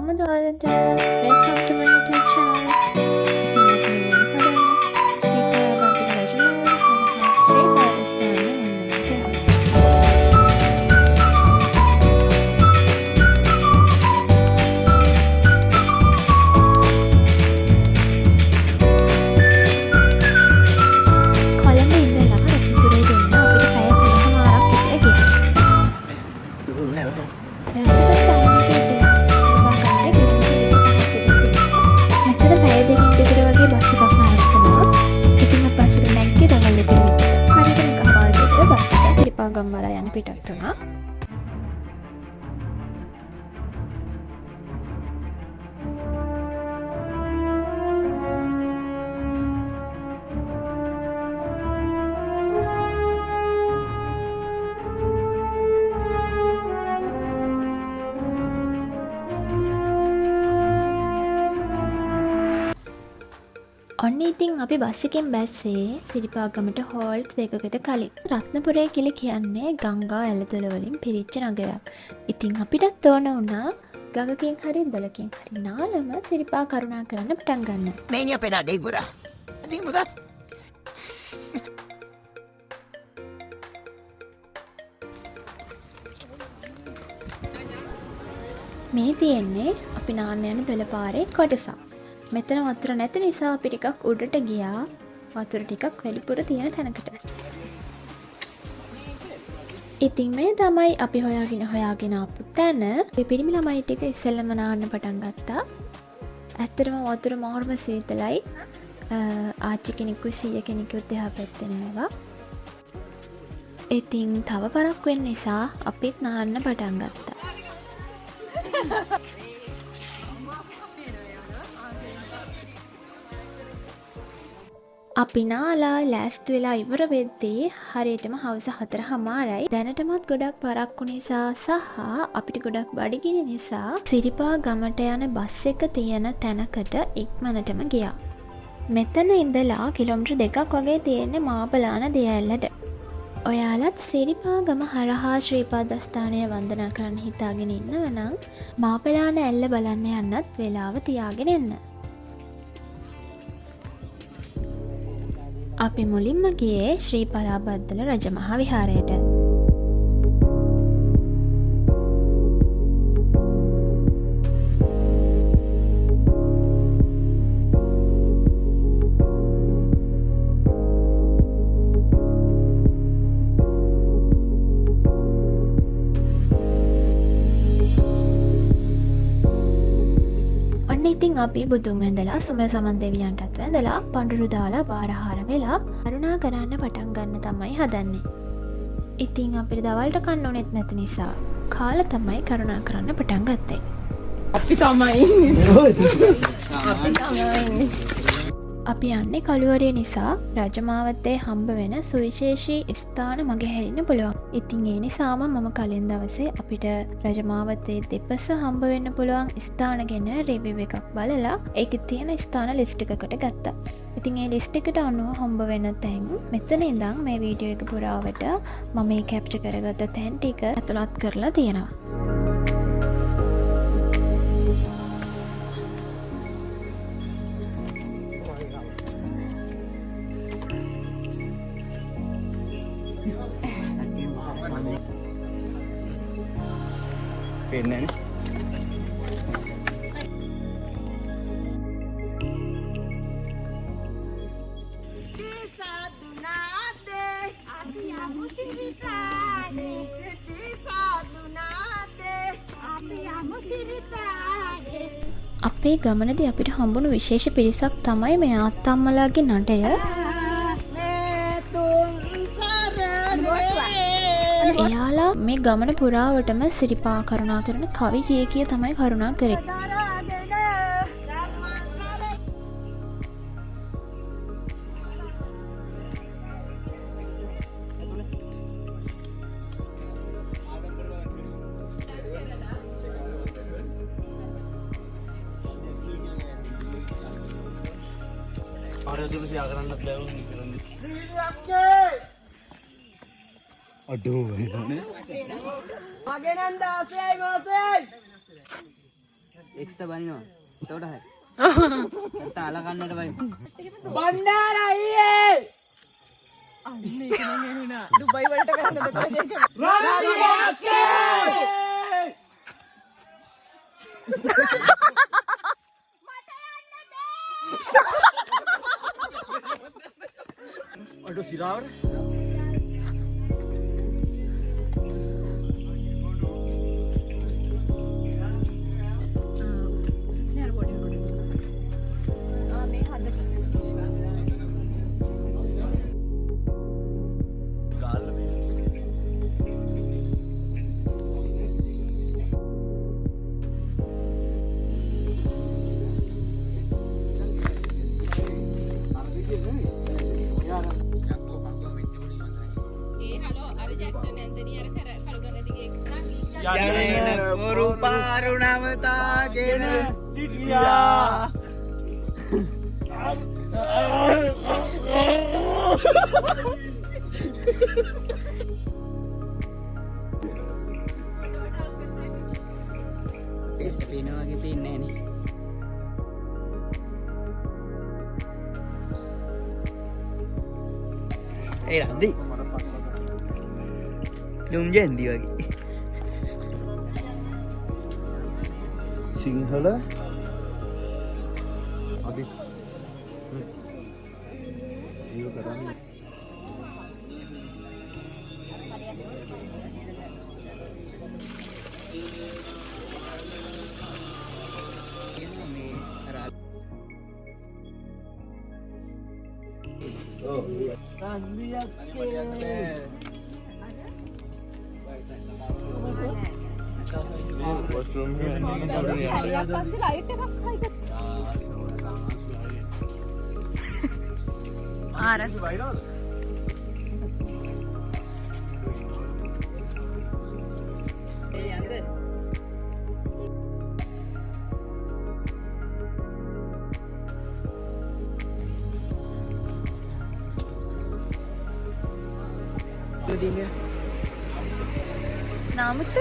Welcome to my YouTube channel. Colombo ඉඳලා රත්නපුරේ දෙන්න අපිට පැය 3මාරක් විතර ගියා. මෙතන පැය දෙකකින් විතර වගේ බස් එකක් නවත්තනවා. ඉතින් අපි බස් එක නැග්ගේ දවල් එකට විතර. හරියට එකමාර විතර බස් එක පිරිපාගම්වල යන පිටත් වුණා. ඔන්න ඉතින් අපි බස් එකෙන් බැස්සේ සිරිපාගමට හෝල්ට් දෙකකට කලින්. රත්නපුරේ කිලි කියන්නේ ගංගා ඇලදොල වලින් පිරිච්ච නගරයක්. ඉතින් අපිටත් ඕන වුණා ගඟකින් හරි දොලකින් හරි නාලම සිරිපා කරුණා කරන්න පටන් ගන්න. මේ නිය පෙනා දෙයි පුරා. අදින් මුදා. මේ තියෙන්නේ අපි නාන්න යන දොල පාරේ කොටසක්. මෙතන වතුර නැති නිසා අපි ටිකක් උඩට ගියා වතුර ටිකක් වැලිපුර තියෙන තැනකට. ඉතින් මේ තමයි අපි හොයාගෙන ආපු තැන. මේ පිරිමි ළමයි ටික ඉස්සෙල්ලම නාන්න පටන් ගත්තා. ඇත්තටම වතුර මාර්ම සීතලයි. ආච්චි කෙනෙක්කුයි සීය කෙනෙකුත් එහා පැත්තේ නෑවා. ඉතින් තව පරක් වෙන්න නිසා අපිත් නාන්න පටන් ගත්තා. අපි නාලා ලෑස්ති වෙලා ඉවර වෙද්දී හරියටම හවස 4:00මාරයි. දැනටමත් ගොඩක් පරක්කු නිසා සහ අපිට ගොඩක් බඩගිනි නිසා සිරිපා ගමට යන බස් එක තියෙන තැනකට ඉක්මනටම ගියා. මෙතන ඉඳලා කිලෝමීටර් 2ක් වගේ තියෙන්නේ මාපලාන දියඇල්ලට. ඔයාලත් සිරිපා ගම හරහා ශ්‍රීපාදස්ථානය වන්දනා කරන්න හිතාගෙන ඉන්නව නම් මාපලාන ඇල්ල බලන්න යන්නත් වෙලාව තියාගෙන එන්න. අපි මුලින්ම ගියේ ශ්‍රී පරාබද්දල රජමහා විහාරයට. ඉතින් අපි බුදුන් වැඳලා සුමන සමන් දෙවියන්ටත් වැඳලා පඬුරු දාලා බාරහාර වෙලා කරුණා කරන්න පටන් ගන්න තමයි හදන්නේ. ඉතින් අපිට දවල්ට කන්න ඕනෙත් නැති නිසා කාලා තමයි කරුණා කරන්න පටන් ගත්තේ. අපි යන්නේ කළුවරේ නිසා රජමාවතේ හම්බ වෙන සුවිශේෂී ස්ථාන මගේ හැරෙන්න පුළුවන්. ඉතින් ඒ නිසාම මම කලින් දවසේ අපිට රජමාවතේ දෙපස හම්බ වෙන්න පුළුවන් ස්ථාන ගැන රිවිව් එකක් බලලා ඒකේ තියෙන ස්ථාන ලිස්ට් එකකට ගත්තා. ඉතින් ඒ ලිස්ට් එකට අනුව හම්බ වෙන තැන් මෙතන ඉඳන් මේ වීඩියෝ එක පුරාවට මම මේ කැප්චර් කරගත්ත තැන් ටික ඇතුළත් කරලා තියෙනවා. පේන්නේ අපේ ගමනදී අපිට හම්බුණු විශේෂ පිරිසක් තමයි මේ ආත්තම්මලාගේ නඩය. එයාලා මේ ගමන පුරාවටම සිරිපා කරුණා කරන කවි කිය තමයි කරුණා කරේ. අඩෝ වෙනනේ මගේ නම් 16යි මාසෙයි එක්ස්ට්‍රා බනිනවා. එතකොට හරි. නැත්නම් අල කන්නට බයි. බණ්ඩාර අයියේ! අන්න ඒක නම් එනුනා. ඩුබයි වලට කරන්නද ප්‍රොජෙක්ට් එක? අඩු සිරාවට රූපාරුණමතාගෙන සිටියා පිනවගේ පින්නේ නේ ඒ රන්දි දුම් ජෙන්දි වගේ සිංහල අධි ජීව කරන්නේ නාමත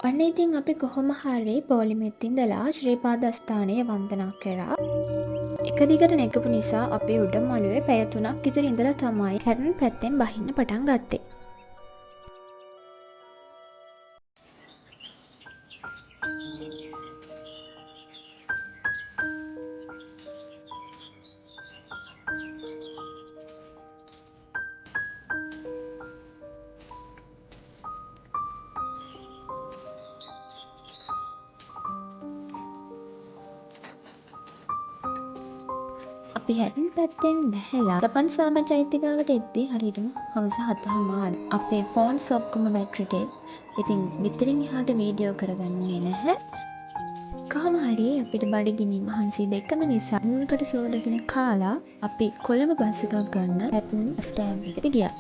ඔන්න ඉතින් අපි කොහොම හරි පොලිමෙත් ඉඳලා ශ්‍රීපාද ස්ථානය වන්දනා කරා. එක දිගට නැගපු නිසා අපි උඩමළුවේ පැය 3ක් විතර ඉඳලා තමයි හැරන් පැත්තෙන් බහින්න පටන් ගත්තේ. අපි හැටින් පැත්තෙන් බැහැලා ලපන් සාම චෛත්‍යගාවට එද්දී හරියටම හවස 7:00 අපේ ෆෝන්ස් ඔක්කොම බැටරිටේ. ඉතින් විතරින් එහාට වීඩියෝ කරගන්නේ නැහැ. කොහොම හරි අපිට බඩගිනි මහන්සි දෙකම නිසා මුල්කට සෝඩගෙන කාලා අපි කොළඹ බස් එකක් ගන්න හැටන් ස්ටෑන්ඩ් එකට ගියා.